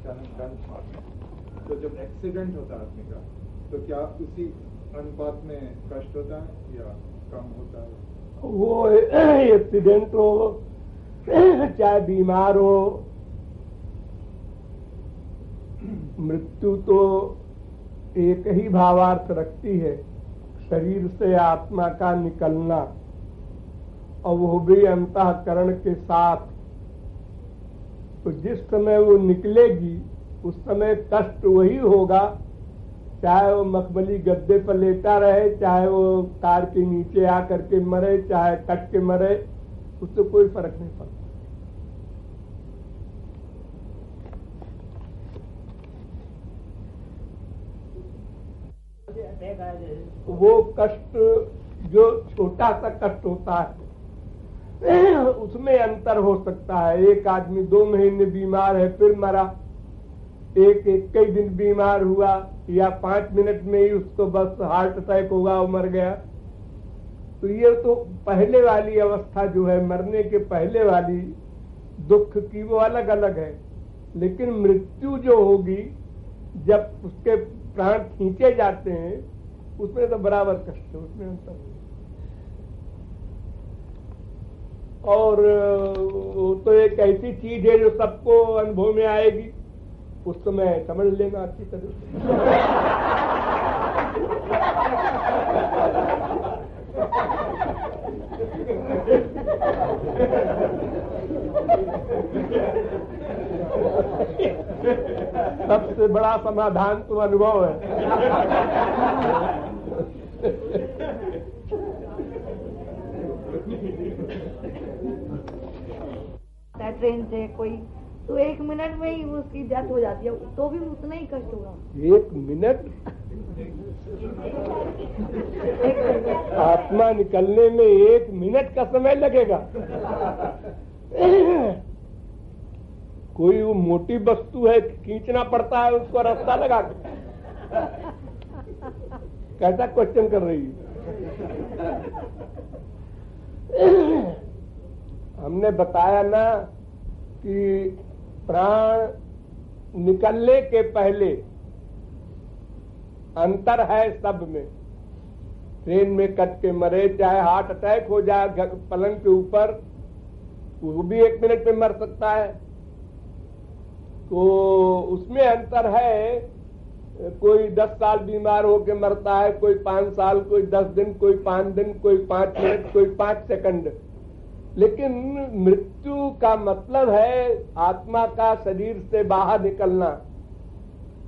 अचानक डंक मारते हैं, तो जब एक्सीडेंट होता है आदमी का, तो क्या उसी अनुपात में कष्ट होता है या कम होता है? वो एक्सीडेंट हो चाहे बीमार हो, मृत्यु तो एक ही भावार्थ रखती है, शरीर से आत्मा का निकलना, और वो भी अंतःकरण के साथ। तो जिस समय वो निकलेगी उस समय कष्ट वही होगा, चाहे वो मखमली गद्दे पर लेटा रहे, चाहे वो कार के नीचे आकर के मरे, चाहे कट के मरे, उससे कोई फर्क नहीं पड़ता। वो कष्ट जो छोटा सा कष्ट होता है उसमें अंतर हो सकता है। एक आदमी 2 महीने बीमार है फिर मरा, एक कई दिन बीमार हुआ, या 5 मिनट में ही उसको बस हार्ट अटैक होगा और मर गया। तो ये तो पहले वाली अवस्था जो है, मरने के पहले वाली दुख की, वो अलग अलग है। लेकिन मृत्यु जो होगी, जब उसके प्राण खींचे जाते हैं, उसमें तो बराबर कष्ट है, उसमें अंतर नहीं। और वो तो एक ऐसी चीज है जो सबको अनुभव में आएगी, उस समय समझ लेना अच्छी तरह सबसे बड़ा समाधान तो अनुभव है। ट्रेन से कोई तो 1 मिनट में ही उसकी डेथ हो जाती है, तो भी उतना ही कष्ट होगा। 1 मिनट आत्मा निकलने में 1 मिनट का समय लगेगा। कोई वो मोटी वस्तु है, खींचना पड़ता है उसको रास्ता लगा के। कैसा क्वेश्चन कर रही है? हमने बताया ना कि प्राण निकलने के पहले अंतर है सब में। ट्रेन में कट के मरे, चाहे हार्ट अटैक हो जाए पलंग के ऊपर, वो भी 1 मिनट में मर सकता है। तो उसमें अंतर है। कोई 10 साल बीमार होकर मरता है, कोई 5 साल, कोई 10 दिन, कोई 5 दिन, कोई 5 मिनट, कोई 5 सेकंड। लेकिन मृत्यु का मतलब है आत्मा का शरीर से बाहर निकलना।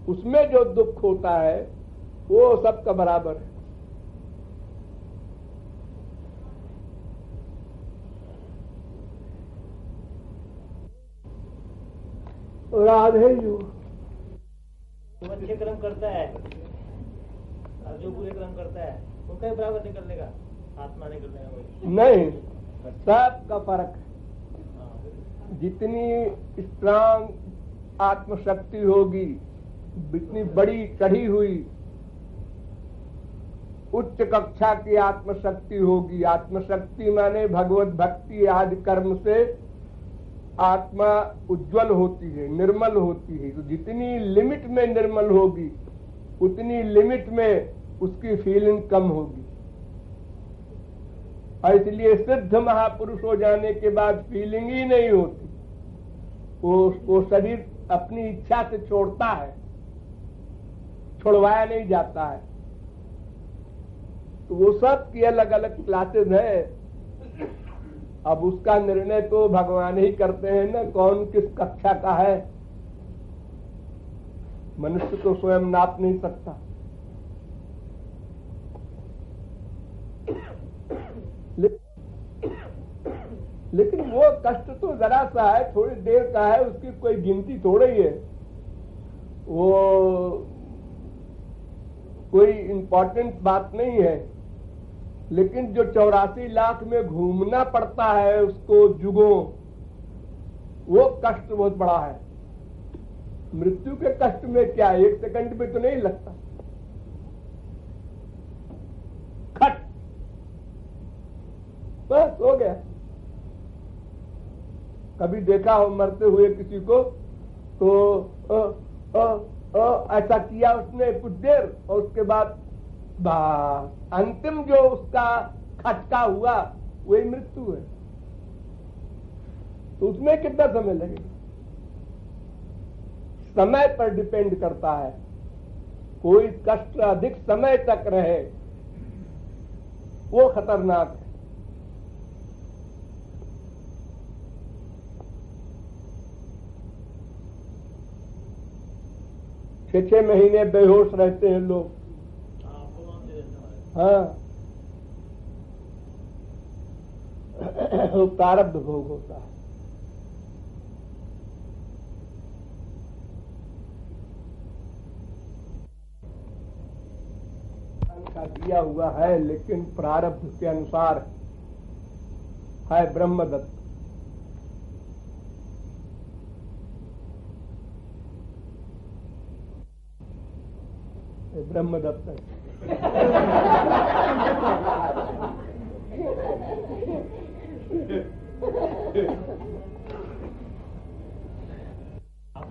उसमें जो दुख होता है वो सबका बराबर है। राधे जो अच्छे कर्म करता है और जो बुरे कर्म करता है उनका ही बराबर निकलने का, आत्मा निकलने का कोई नहीं, सबका फर्क है। जितनी स्ट्रांग आत्मशक्ति होगी, जितनी बड़ी चढ़ी हुई उच्च कक्षा की आत्मशक्ति होगी, आत्मशक्ति माने भगवत भक्ति आदि कर्म से आत्मा उज्जवल होती है, निर्मल होती है। तो जितनी लिमिट में निर्मल होगी, उतनी लिमिट में उसकी फीलिंग कम होगी। और इसलिए सिद्ध महापुरुष हो जाने के बाद फीलिंग ही नहीं होती। वो शरीर अपनी इच्छा से छोड़ता है, छुड़वाया नहीं जाता है। तो वो सब की अलग अलग क्लासेस है। अब उसका निर्णय तो भगवान ही करते हैं ना, कौन किस कक्षा का है। मनुष्य तो स्वयं नाप नहीं सकता। लेकिन वो कष्ट तो जरा सा है, थोड़ी देर का है, उसकी कोई गिनती थोड़ी है। वो कोई इम्पोर्टेंट बात नहीं है। लेकिन जो 84 लाख में घूमना पड़ता है उसको जुगों, वो कष्ट बहुत बड़ा है। मृत्यु के कष्ट में क्या, 1 सेकंड में तो नहीं लगता। खट बस हो गया। कभी देखा हो मरते हुए किसी को, तो ऐसा किया उसने कुछ देर, और उसके बाद अंतिम जो उसका खटका हुआ वही मृत्यु है। तो उसमें कितना समय लगेगा? समय पर डिपेंड करता है। कोई कष्ट अधिक समय तक रहे वो खतरनाक है। छह महीने बेहोश रहते हैं लोग। हाँ, वो प्रारब्ध भोग होता है। का दिया हुआ है, लेकिन प्रारब्ध के अनुसार है। ब्रह्मदत्त ब्रह्मदत्त है।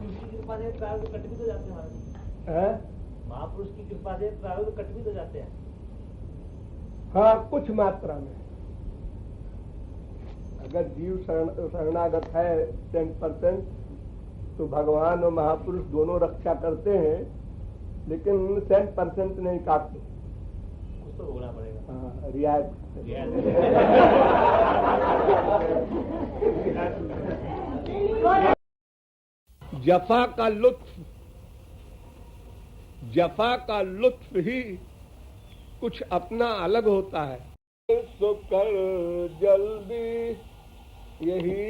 उसकी कृपा से प्रारब्ध कट भी तो जाते हैं महाराज। महापुरुष की कृपा से प्रारब्ध कट भी तो जाते हैं। हाँ, कुछ मात्रा में। अगर जीव शरणागत है 10%, तो भगवान और महापुरुष दोनों रक्षा करते हैं, लेकिन 10% नहीं काटते। कुछ तो भोगना पड़ेगा। हाँ, रियायत। जफा का लुत्फ ही कुछ अपना अलग होता है। तो कर जल्दी यही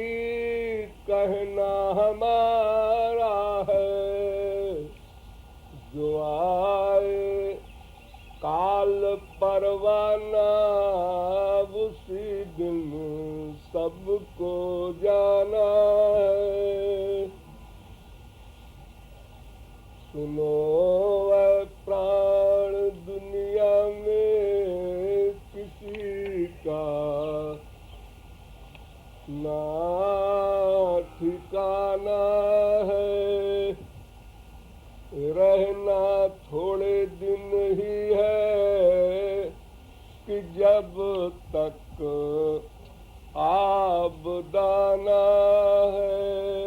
कहना हमारा है, जो आए काल परवाना उसी दिन सबको जाना है। सुनो वह प्राण, दुनिया में किसी का ना ठिकाना है। रहना थोड़े दिन ही है कि जब तक आब दाना है।